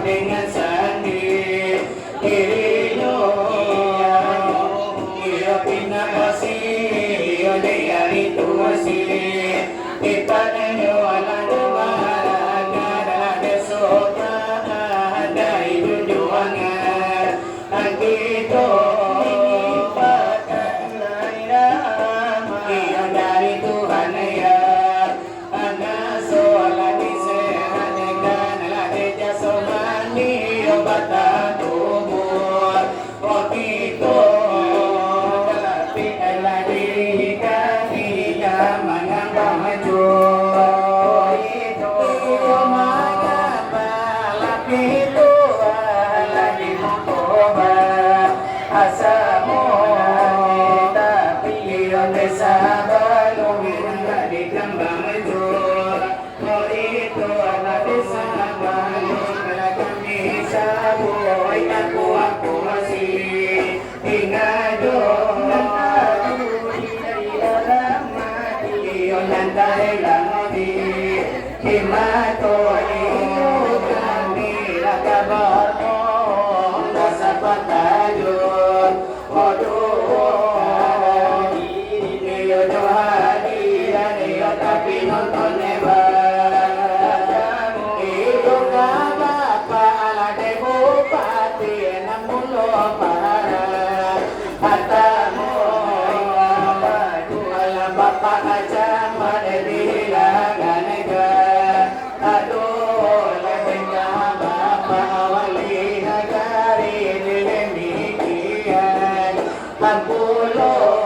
dengan sandi dirinya ia pina kasih oleh hari tuasi ipanenyo ala negara desoka ada jujuangan agito ia dari Tuhan ya ana soala disehatkan lade jasmani obatan umur wakito tapi lagi kami zaman yang maju itu mengapa itu lagi mencoba asamu tapi yang desa belum di kembang maju itu anak desa belum kami saboi aku masih ingat dong aku di dalam mati yang dalam di himato itu kami kabar rasa patajun waduh ini johadi dan tapi nonton lebar itu apa ala bupati namun lo parah hatamu ala bapak aja mana dihilangan aduh lebihnya bapak awali negari demikian ampulo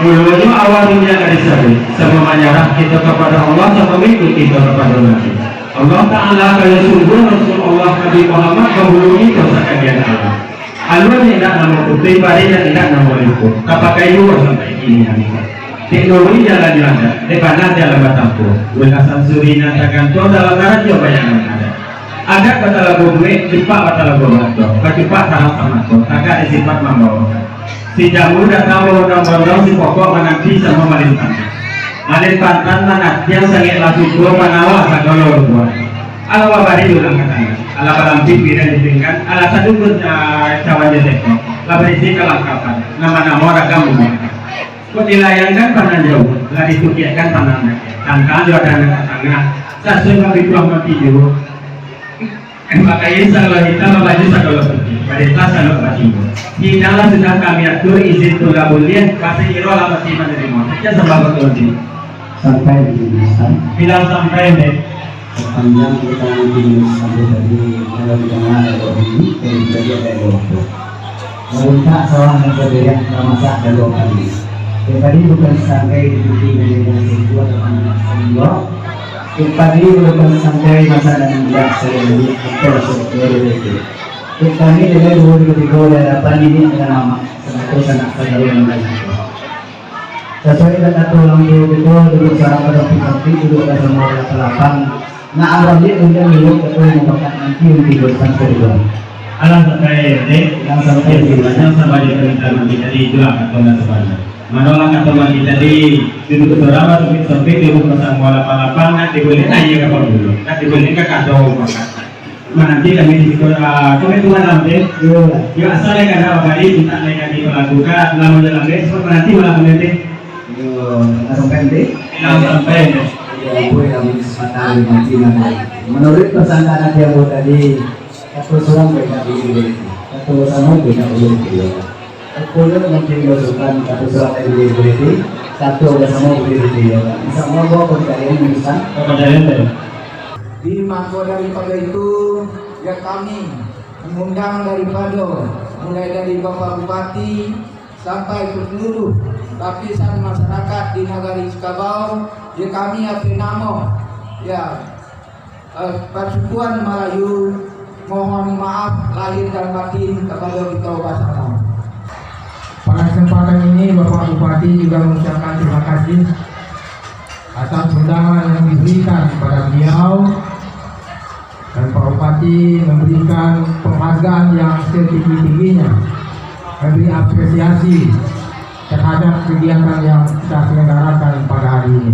Dulu awal dunia dari sama menyerah kita kepada Allah sama mengikuti kita kepada Nabi Allah Ta'ala kaya sungguh Rasulullah Nabi Muhammad menghubungi dosa kajian Allah Allah tidak nama putih yang tidak nama ikut kapakai dua sampai kini teknologi jalan ada depan jalan batampu belasan suri natakan to dalam radio bayangan ada kata lagu duit cepat kata lagu motor cepat sama sama to agak sifat membawa si jamu datang undang-undang si pokok menanti sama malintang mana dia sangat langsung dua panawa kadolor dua ala wabari ulang katanya ala balampi piran dipingkan ala satu pun cawan jateko la berisi kelengkapan nama-nama ragam rumah kok dilayangkan panah jauh la ditukiakan panah tangkal juga ada tangga sesuai bagi tuang mati jauh makanya kalau kita membaju satu putih pada kelas kalau baju di dalam sudah kami atur izin tulabulian pasti iro lama timan dari mau saja sebab betul sampai di sana bilang sampai deh sepanjang kita nanti sampai tadi dalam jamaah ada ini dan jadi ada waktu mereka seorang yang berbeda masak dan dua kali yang tadi bukan sampai di dengan sebuah teman yang tadi bukan sampai masa dan tidak selalu itu kami dari 2003 hadapan ini dengan nama satu sanak saudara yang lain. Sesuai dengan aturan itu duduk seorang pada pihak duduk ada semua lapang. Nah awalnya kemudian duduk ketua merupakan nanti yang diberikan kedua. alam sampai yang sampai di mana sama di perintah nanti jadi itulah kata sebenarnya. Menolak kata mati tadi duduk beberapa sampai duduk bersama lapang nanti boleh nanya kapal dulu. Nanti boleh ke kado makan. Nanti kami di kami Tuhan nanti yuk asal yang ada kali kita lagi melakukan lama dalam deh seperti nanti malam nanti langsung pendek sampai gue yang kesempatan nanti menurut pesan anak yang tadi satu seorang beda diri satu sama beda diri aku mungkin masukan satu seorang yang diri satu bersama begitu ya Pak. Insyaallah gua kalian bisa Di mangko daripada itu ya kami mengundang daripada mulai dari Bapak Bupati sampai ke seluruh lapisan masyarakat di Nagari Cikabau, ya kami atas nama ya Persekutuan Melayu mohon maaf lahir dan batin kepada kita bersama. Pada kesempatan ini Bapak Bupati juga mengucapkan terima kasih atas undangan yang diberikan kepada beliau, dan Pak Bupati memberikan penghargaan yang setinggi-tingginya, memberi apresiasi terhadap kegiatan yang kita selenggarakan pada hari ini.